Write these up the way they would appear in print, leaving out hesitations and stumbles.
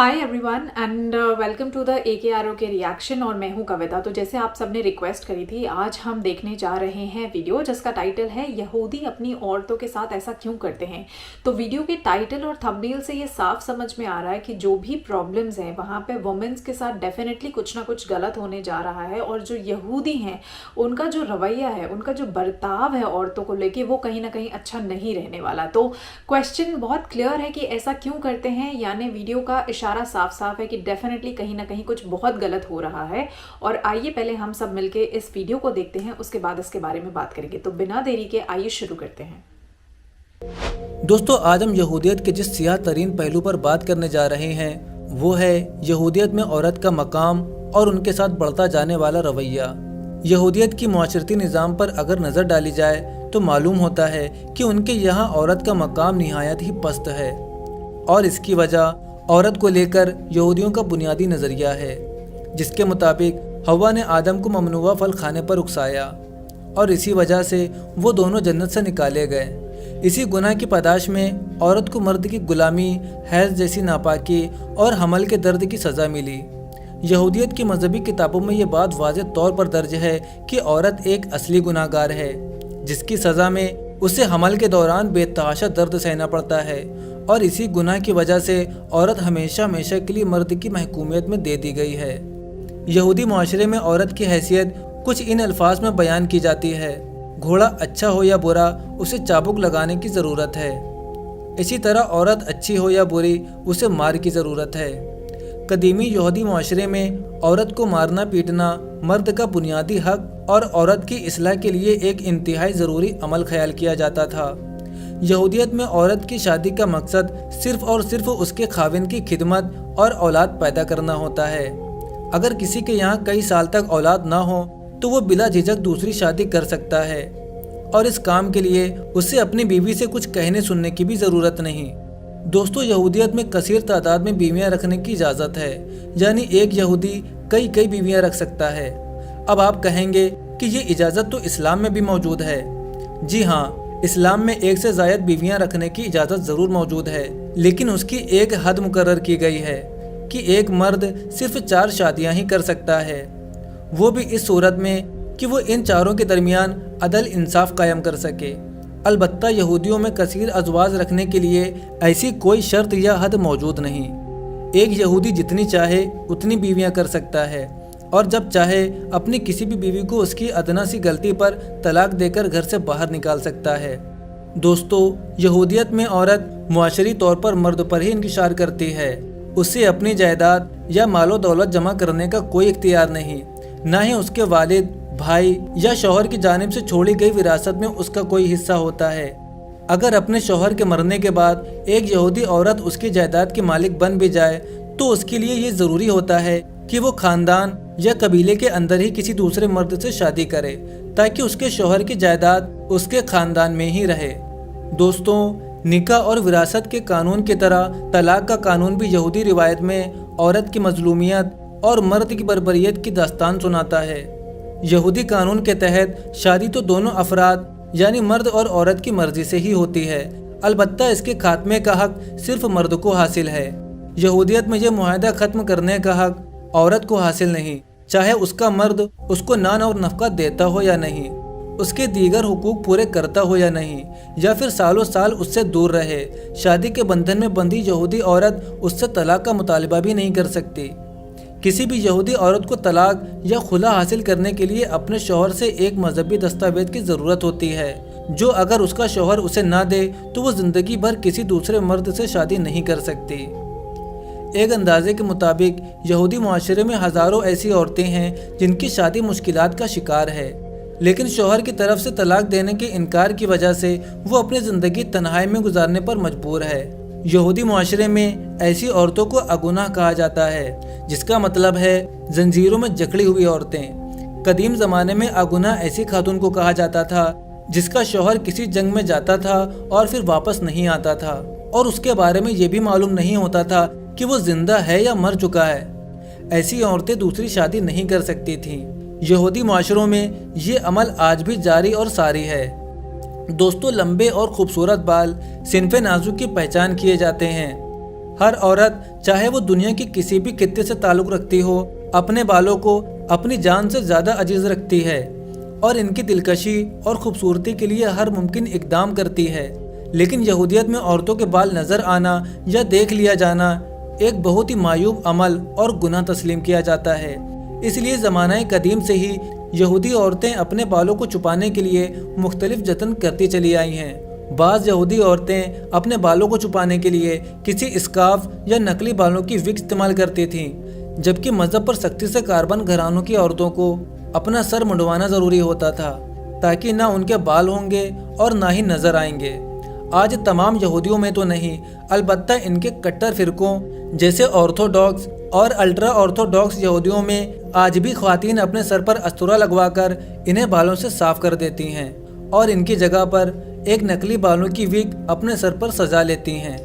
Hi everyone and welcome to the AKRO के reaction. और मैं हूं कविता। तो जैसे आप सबने रिक्वेस्ट करी थी, आज हम देखने जा रहे हैं वीडियो जिसका टाइटल है यहूदी अपनी औरतों के साथ ऐसा क्यों करते हैं। तो वीडियो के टाइटल और थंबनेल से ये साफ समझ में आ रहा है कि जो भी प्रॉब्लम्स हैं वहाँ पे वुमेन्स के साथ डेफिनेटली कुछ ना कुछ गलत होने जा रहा है। और जो यहूदी हैं उनका जो रवैया है, उनका जो बर्ताव है औरतों को लेके, वो कहीं ना कहीं अच्छा नहीं रहने वाला। तो क्वेश्चन बहुत क्लियर है कि ऐसा क्यों करते हैं, यानी वीडियो का इशारा साफ साफ है कि डेफिनेटली कहीं ना कहीं कुछ बहुत गलत हो रहा है। और आइए पहले हम सब मिलके इस वीडियो को देखते हैं, उसके बाद इसके बारे में बात करेंगे। तो बिना देरी के आइए शुरू करते हैं। दोस्तों, आज हम यहूदियत के जिस सियाह तरीन पहलू पर बात करने जा रहे हैं वो है यहूदियत में औरत का मकाम और उनके साथ बढ़ता जाने वाला रवैया। यहूदियत की मुआशरती निज़ाम पर अगर नज़र डाली जाए तो मालूम होता है कि उनके यहाँ औरत का मकाम निहायत ही पस्त है, और इसकी वजह औरत को लेकर यहूदियों का बुनियादी नज़रिया है, जिसके मुताबिक हव्वा ने आदम को ममनुआ फल खाने पर उकसाया और इसी वजह से वो दोनों जन्नत से निकाले गए। इसी गुनाह की पादाश में औरत को मर्द की गुलामी, हैज़ जैसी नापाकी और हमल के दर्द की सज़ा मिली। यहूदियत की मजहबी किताबों में ये बात वाज़ेह तौर पर दर्ज है कि औरत एक असली गुनाहगार है, जिसकी सज़ा में उसे हमल के दौरान बेतहाशा दर्द सहना पड़ता है, और इसी गुनाह की वजह से औरत हमेशा हमेशा के लिए मर्द की महकूमियत में दे दी गई है। यहूदी माशरे में औरत की हैसियत कुछ इन अल्फाज में बयान की जाती है: घोड़ा अच्छा हो या बुरा, उसे चाबुक लगाने की ज़रूरत है। इसी तरह औरत अच्छी हो या बुरी, उसे मार की ज़रूरत है। कदीमी यहूदी माशरे में औरत को मारना पीटना मर्द का बुनियादी हक और औरत की इस्लाह के लिए एक इंतहाई ज़रूरी अमल ख्याल किया जाता था। यहूदियत में औरत की शादी का मकसद सिर्फ़ और सिर्फ उसके खाविन की खिदमत और औलाद पैदा करना होता है। अगर किसी के यहाँ कई साल तक औलाद ना हो तो वो बिला झिझक दूसरी शादी कर सकता है, और इस काम के लिए उसे अपनी बीवी से कुछ कहने सुनने की भी ज़रूरत नहीं। दोस्तों, यहूदियत में कसीर तादाद में बीवियाँ रखने की इजाज़त है, यानी एक यहूदी कई बीवियाँ रख सकता है। अब आप कहेंगे कि ये इजाज़त तो इस्लाम में भी मौजूद है। जी हाँ, इस्लाम में एक से ज़ायद बीवियाँ रखने की इजाज़त ज़रूर मौजूद है, लेकिन उसकी एक हद मुकर्रर की गई है कि एक मर्द सिर्फ 4 शादियाँ ही कर सकता है, वो भी इस सूरत में कि वो इन चारों के दरमियान अदल इंसाफ कायम कर सके। अलबत्ता यहूदियों में कसीर अज़वाज रखने के लिए ऐसी कोई शर्त या हद मौजूद नहीं। एक यहूदी जितनी चाहे उतनी बीवियाँ कर सकता है, और जब चाहे अपनी किसी भी बीवी को उसकी अदना सी गलती पर तलाक देकर घर से बाहर निकाल सकता है। दोस्तों, यहूदियत में औरत मुआशरी तौर पर मर्द पर ही इंकिशार करती है। उसे अपनी जायदाद या मालो दौलत जमा करने का कोई इख्तियार नहीं, ना ही उसके वालिद, भाई या शौहर की जानिब से छोड़ी गई विरासत में उसका कोई हिस्सा होता है। अगर अपने शौहर के मरने के बाद एक यहूदी औरत उसकी जायदाद की मालिक बन भी जाए तो उसके लिए ये ज़रूरी होता है कि वो ख़ानदान या कबीले के अंदर ही किसी दूसरे मर्द से शादी करे, ताकि उसके शौहर की जायदाद उसके ख़ानदान में ही रहे। दोस्तों, निकाह और विरासत के कानून की तरह तलाक का कानून भी यहूदी रिवायत में औरत की मजलूमियत और मर्द की बर्बरियत की दास्तान सुनाता है। यहूदी कानून के तहत शादी तो दोनों अफराद यानी मर्द और औरत की मर्जी से ही होती है, अलबत्ता इसके खात्मे का हक सिर्फ मर्द को हासिल है। यहूदियत में यह मुआहदा ख़त्म करने का हक औरत को हासिल नहीं, चाहे उसका मर्द उसको नान और नफका देता हो या नहीं, उसके दीगर हुकूक पूरे करता हो या नहीं, या फिर सालों साल उससे दूर रहे। शादी के बंधन में बंधी यहूदी औरत उससे तलाक का मुतालबा भी नहीं कर सकती। किसी भी यहूदी औरत को तलाक या खुला हासिल करने के लिए अपने शौहर से एक मजहबी दस्तावेज की ज़रूरत होती है, जो अगर उसका शौहर उसे ना दे तो वो ज़िंदगी भर किसी दूसरे मर्द से शादी नहीं कर सकती। एक अंदाजे के मुताबिक यहूदी माशरे में हज़ारों ऐसी औरतें हैं जिनकी शादी मुश्किलात का शिकार है, लेकिन शौहर की तरफ से तलाक देने के इनकार की वजह से वो अपनी ज़िंदगी तन्हाई में गुजारने पर मजबूर है। यहूदी माशरे में ऐसी औरतों को अगुनाह कहा जाता है, जिसका मतलब है जंजीरों में जकड़ी हुई औरतें। कदीम ज़माने में अगुनाह ऐसी खातून को कहा जाता था जिसका शौहर किसी जंग में जाता था और फिर वापस नहीं आता था, और उसके बारे में ये भी मालूम नहीं होता था कि वो जिंदा है या मर चुका है। ऐसी औरतें दूसरी शादी नहीं कर सकती थीं। यहूदी माशरों में ये अमल आज भी जारी और सारी है। दोस्तों, लंबे और खूबसूरत बाल सिनफ़े नाजुक की पहचान किए जाते हैं। हर औरत, चाहे वो दुनिया के किसी भी खित्ते से ताल्लुक़ रखती हो, अपने बालों को अपनी जान से ज़्यादा अजीज़ रखती है और इनकी दिलकशी और खूबसूरती के लिए हर मुमकिन इक़दाम करती है। लेकिन यहूदियत में औरतों के बाल नज़र आना या देख लिया जाना एक बहुत ही मायूब अमल और गुनाह तस्लीम किया जाता है। इसलिए ज़माना कदीम से ही यहूदी औरतें अपने बालों को छुपाने के लिए मुख्तलिफ जतन करती चली आई हैं। बाज़ यहूदी औरतें अपने बालों को छुपाने के लिए किसी स्कार्फ या नकली बालों की विग इस्तेमाल करती थीं, जबकि मज़हब पर सख्ती से कारबन घरानों की औरतों को अपना सर मुंडवाना ज़रूरी होता था, ताकि ना उनके बाल होंगे और ना ही नज़र आएंगे। आज तमाम यहूदियों में तो नहीं, अलबत्ता इनके कट्टर फ़िरक़ों जैसे ऑर्थोडॉक्स और अल्ट्रा ऑर्थोडॉक्स यहूदियों में आज भी ख़वातीन अपने सर पर अस्तूरा लगवाकर इन्हें बालों से साफ़ कर देती हैं और इनकी जगह पर एक नकली बालों की विग अपने सर पर सजा लेती हैं।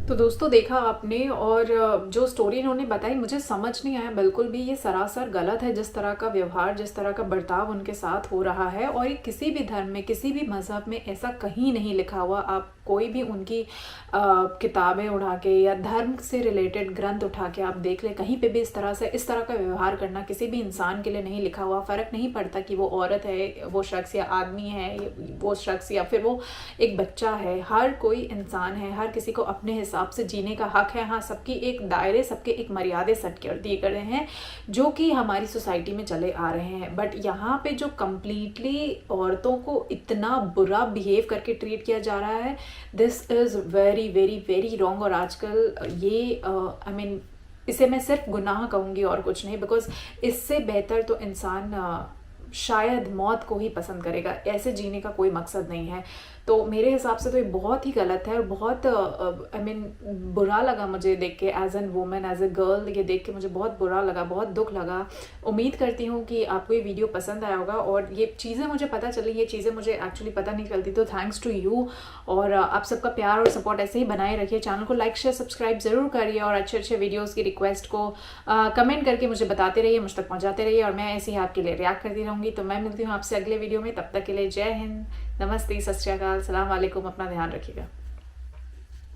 तो दोस्तों देखा आपने, और जो स्टोरी इन्होंने बताई मुझे समझ नहीं आया बिल्कुल भी। ये सरासर गलत है जिस तरह का व्यवहार, जिस तरह का बर्ताव उनके साथ हो रहा है, और ये किसी भी धर्म में, किसी भी मज़हब में ऐसा कहीं नहीं लिखा हुआ। आप कोई भी उनकी किताबें उठा के या धर्म से रिलेटेड ग्रंथ उठा के आप देख लें, कहीं पे भी इस तरह का व्यवहार करना किसी भी इंसान के लिए नहीं लिखा हुआ। फ़र्क नहीं पड़ता कि वो औरत है, वो शख्स, या आदमी है वो शख्स, या फिर वो एक बच्चा है। हर कोई इंसान है, हर किसी को अपने हिसाब से जीने का हक है। हाँ, सबकी एक दायरे, सबके एक मर्यादे सेट कर दिए गए हैं जो कि हमारी सोसाइटी में चले आ रहे हैं। बट यहाँ पे जो कम्प्लीटली औरतों को इतना बुरा बिहेव करके ट्रीट किया जा रहा है, this is very very very wrong. और आजकल ये इसे मैं सिर्फ गुनाह कहूँगी और कुछ नहीं, बिकॉज इससे बेहतर तो इंसान शायद मौत को ही पसंद करेगा। ऐसे जीने का कोई मकसद नहीं है। तो मेरे हिसाब से तो ये बहुत ही गलत है और बहुत बुरा लगा मुझे देख के, as an women, as a girl. ये देख के मुझे बहुत बुरा लगा, बहुत दुख लगा। उम्मीद करती हूँ कि आपको ये वीडियो पसंद आया होगा और ये चीज़ें मुझे पता चली, ये चीज़ें मुझे एक्चुअली पता नहीं चलती। तो थैंक्स टू यू, और आप सबका प्यार और सपोर्ट ऐसे ही बनाए रखिए। चैनल को लाइक शेयर सब्सक्राइब ज़रूर करिए और अच्छे अच्छे वीडियोज़ की रिक्वेस्ट को कमेंट करके मुझे बताते रहिए, मुझ तक पहुँचाते रहिए, और मैं ऐसे ही आपके लिए रिएक्ट करती रहूँगी। तो मैं मिलती हूँ आपसे अगले वीडियो में। तब तक के लिए जय हिंद, नमस्ते, सत श्री अकाल, सलाम वालेकुम। अपना ध्यान रखिएगा।